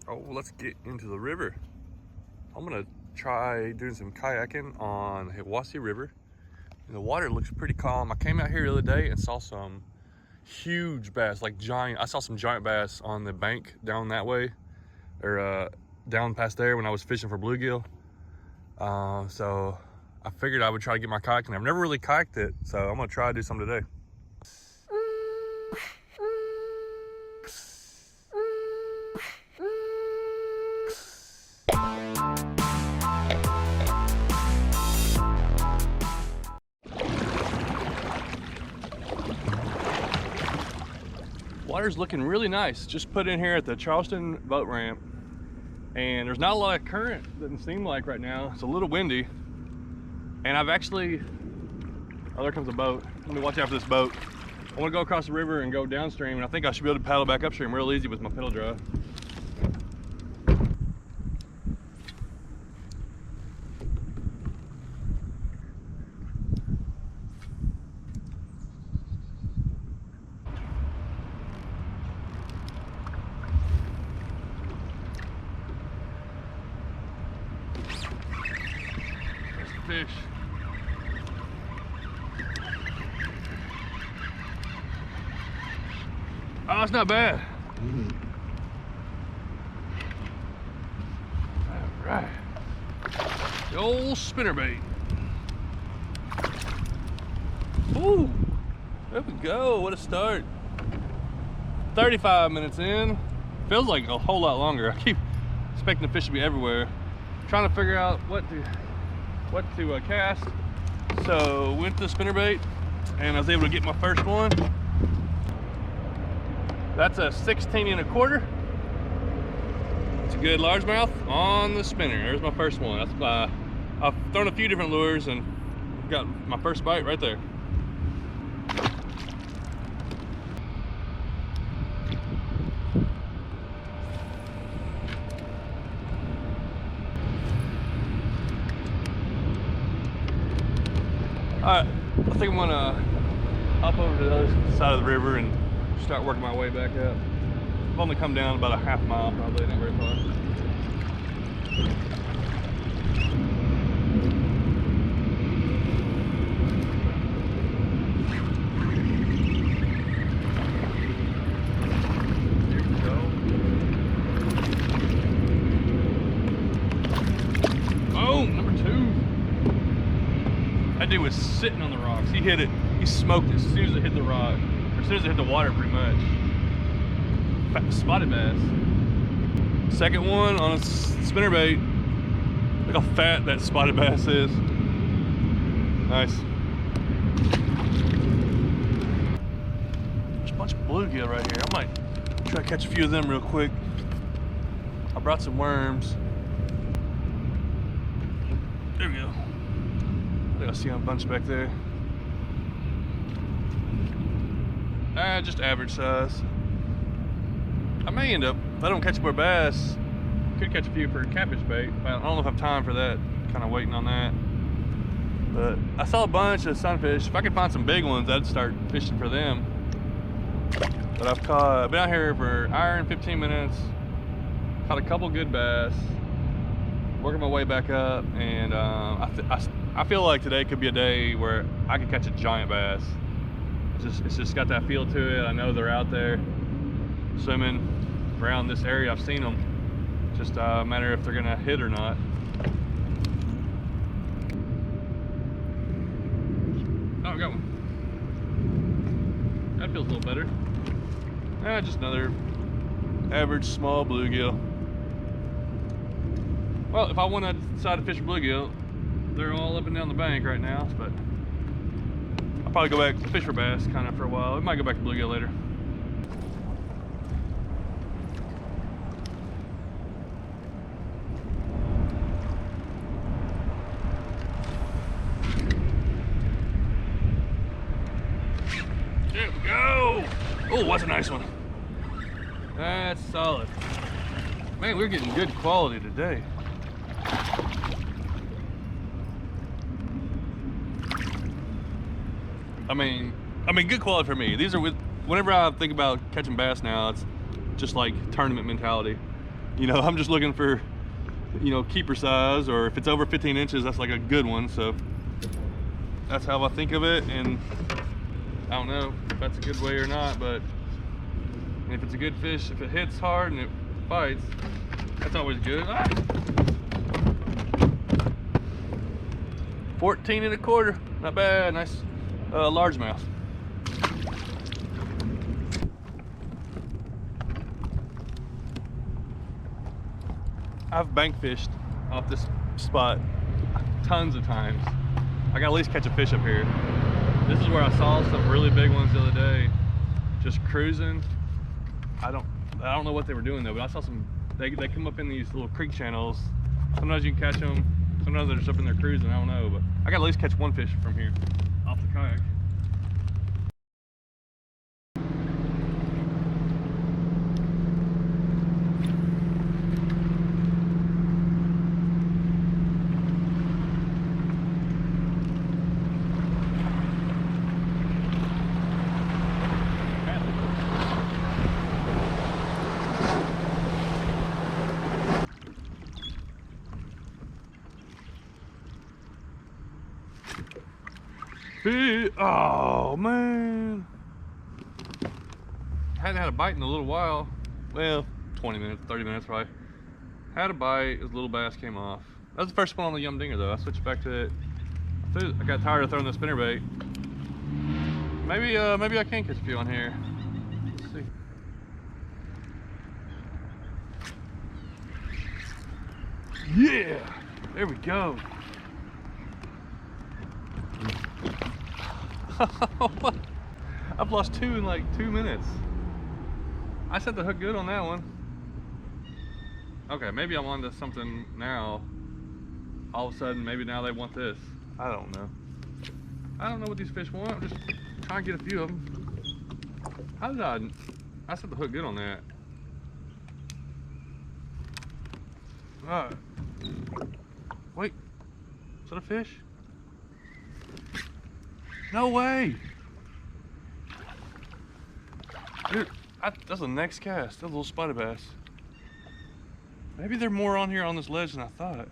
Oh, let's get into the river. I'm gonna try doing some kayaking on Hiwassee River. And the water looks pretty calm. I came out here the other day and saw some huge bass, like giant. I saw some giant bass on the bank down that way, or down past there when I was fishing for bluegill. So I figured I would try to get my kayak, and I've never really kayaked it, so I'm gonna try to do some today. Water's looking really nice. Just put in here at the Charelston boat ramp, and there's not a lot of current, doesn't seem like right now. It's a little windy, and I've actually, oh, there comes a boat. Let me watch out for this boat. I want to go across the river and go downstream, and I think I should be able to paddle back upstream real easy with my pedal drive. Fish. Oh, it's not bad. All right. The old spinnerbait. Ooh, there we go. What a start. 35 minutes in. Feels like a whole lot longer. I keep expecting the fish to be everywhere. Trying to figure out what to cast. So went to the spinnerbait, and I was able to get my first one. That's a 16 1/4. It's a good largemouth on the spinner. There's my first one. That's, I've thrown a few different lures and got my first bite right there. Alright, I think I'm gonna hop over to the other side of the river and start working my way back up. I've only come down about a half mile, probably, not very far. Here we go. Oh, number 2. That dude was sitting on the rocks. He hit it. He smoked it as soon as it hit the rock. Or as soon as it hit the water, pretty much. Spotted bass. Second one on a spinnerbait. Look how fat that spotted bass is. Nice. There's a bunch of bluegill right here. I might try to catch a few of them real quick. I brought some worms. There we go. I think I see a bunch back there. Just average size. I may end up, if I don't catch more bass, could catch a few for catfish bait. I don't know if I have time for that. Kind of waiting on that. But I saw a bunch of sunfish. If I could find some big ones, I'd start fishing for them. But I've been out here for an hour and 15 minutes. Caught a couple good bass. Working my way back up, and I feel like today could be a day where I could catch a giant bass. It's just got that feel to it. I know they're out there swimming around this area. I've seen them. Just a matter if they're gonna hit or not. Oh, I got one. That feels a little better. Just another average small bluegill. Well, if I want to decide to fish for bluegill, they're all up and down the bank right now, but I'll probably go back to fish for bass kind of for a while. We might go back to bluegill later. There we go. Oh, that's a nice one. That's solid. Man, we're getting good quality today. I mean, good quality for me. These are whenever I think about catching bass now, it's just like tournament mentality. You know, I'm just looking for, you know, keeper size, or if it's over 15 inches, that's like a good one. So that's how I think of it, and I don't know if that's a good way or not, but if it's a good fish, if it hits hard and it bites, that's always good. Ah! 14 1/4, not bad. Nice largemouth. I've bank fished off this spot tons of times. I gotta at least catch a fish up here. This is where I saw some really big ones the other day, just cruising. I don't know what they were doing though, but I saw some. They come up in these little creek channels. Sometimes you can catch them. Sometimes they're just up in there cruising. I don't know, but I gotta at least catch one fish from here off the kayak. Oh man, hadn't had a bite in a little while. Well, 20 minutes, 30 minutes probably. Had a bite, his little bass came off. That was the first one on the yum dinger though. I switched back to it. I got tired of throwing the spinnerbait. Maybe I can catch a few on here. Let's see. Yeah, there we go. I've lost 2 in like 2 minutes. I set the hook good on that one. Okay, maybe I'm onto something now. All of a sudden, maybe now they want this. I don't know. I don't know what these fish want. I'm just trying to get a few of them. How did I set the hook good on that. Wait, is that a fish? No way! Dude, that's the next cast. That's a little spotted bass. Maybe there are more on here on this ledge than I thought.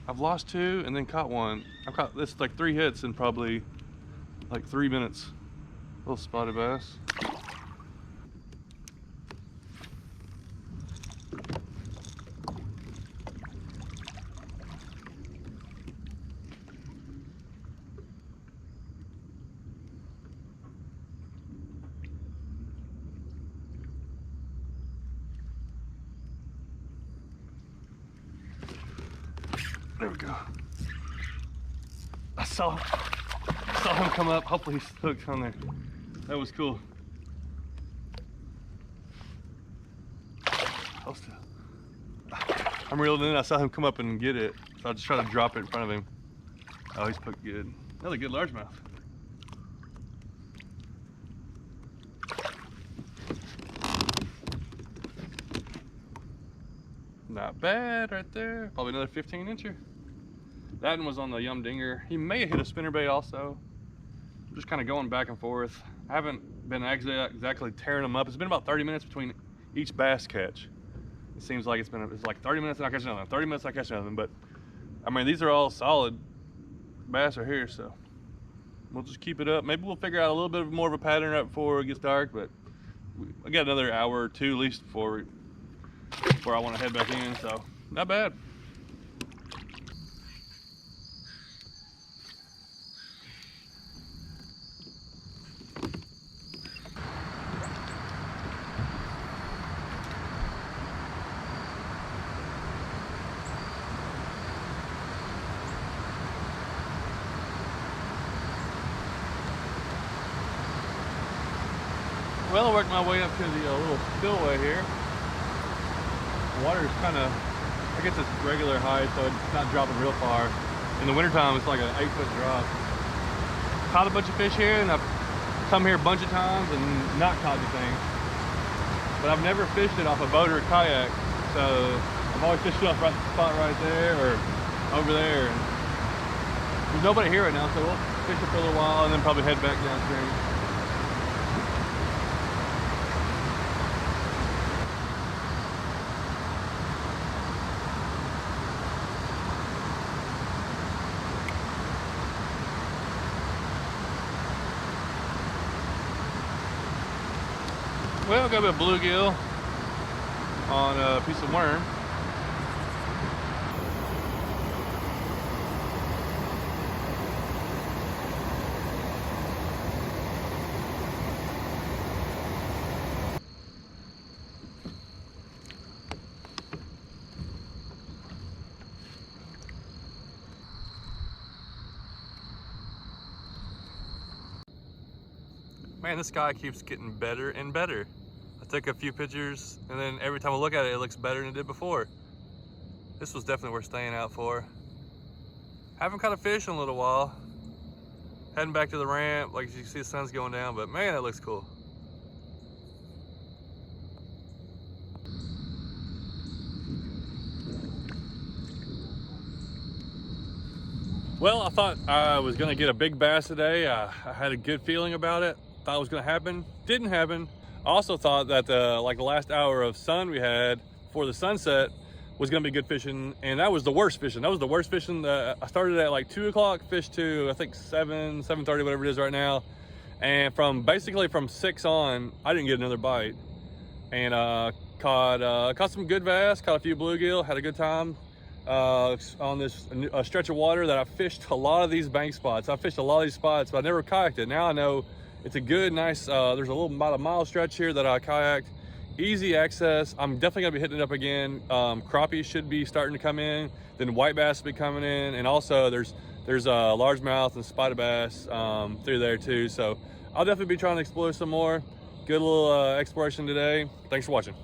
I've lost 2 and then caught one. I've caught this like 3 hits in probably like 3 minutes. Little spotted bass. There we go. I saw him come up. Hopefully he's hooked on there. That was cool. I'm reeling in. I saw him come up and get it, so I just try to drop it in front of him. Oh, he's hooked good. Another good largemouth. Not bad right there. Probably another 15 incher. That one was on the yum dinger. He may have hit a spinnerbait also. I'm just kind of going back and forth. I haven't been exactly tearing them up. It's been about 30 minutes between each bass catch. It seems like it's like 30 minutes and I catch another one, 30 minutes and I catch another one. But I mean, these are all solid bass are here, so we'll just keep it up. Maybe we'll figure out a little bit more of a pattern right before it gets dark, but I got another hour or 2 at least before I want to head back in, so not bad. Well, I worked my way up to the little spillway here. The water's kind of, I guess it's regular high, so it's not dropping real far. In the wintertime, it's like an 8-foot drop. Caught a bunch of fish here, and I've come here a bunch of times and not caught anything. But I've never fished it off a boat or a kayak, so I've always fished it off right the spot right there or over there. And there's nobody here right now, so we'll fish it for a little while and then probably head back downstream. Well, got a bit of bluegill on a piece of worm. Man, this sky keeps getting better and better. I took a few pictures, and then every time I look at it, it looks better than it did before. This was definitely worth staying out for. Haven't caught a fish in a little while. Heading back to the ramp, like you can see the sun's going down, but man, that looks cool. Well, I thought I was gonna get a big bass today. I had a good feeling about it. Thought it was gonna happen. Didn't happen. I also thought that the last hour of sun we had before the sunset was gonna be good fishing, and that was the worst fishing. That was the worst fishing. I started at like 2 o'clock, fished to I think 7:30, whatever it is right now. And basically from 6 on, I didn't get another bite. And caught some good bass, caught a few bluegill, had a good time on this stretch of water that I fished a lot of these bank spots. I fished a lot of these spots, but I never kayaked it. Now I know it's a good, nice, there's about a mile stretch here that I kayaked. Easy access. I'm definitely gonna be hitting it up again. Crappie should be starting to come in, then white bass will be coming in, and also there's largemouth and spotted bass through there too. So I'll definitely be trying to explore some more. Good little exploration today. Thanks for watching.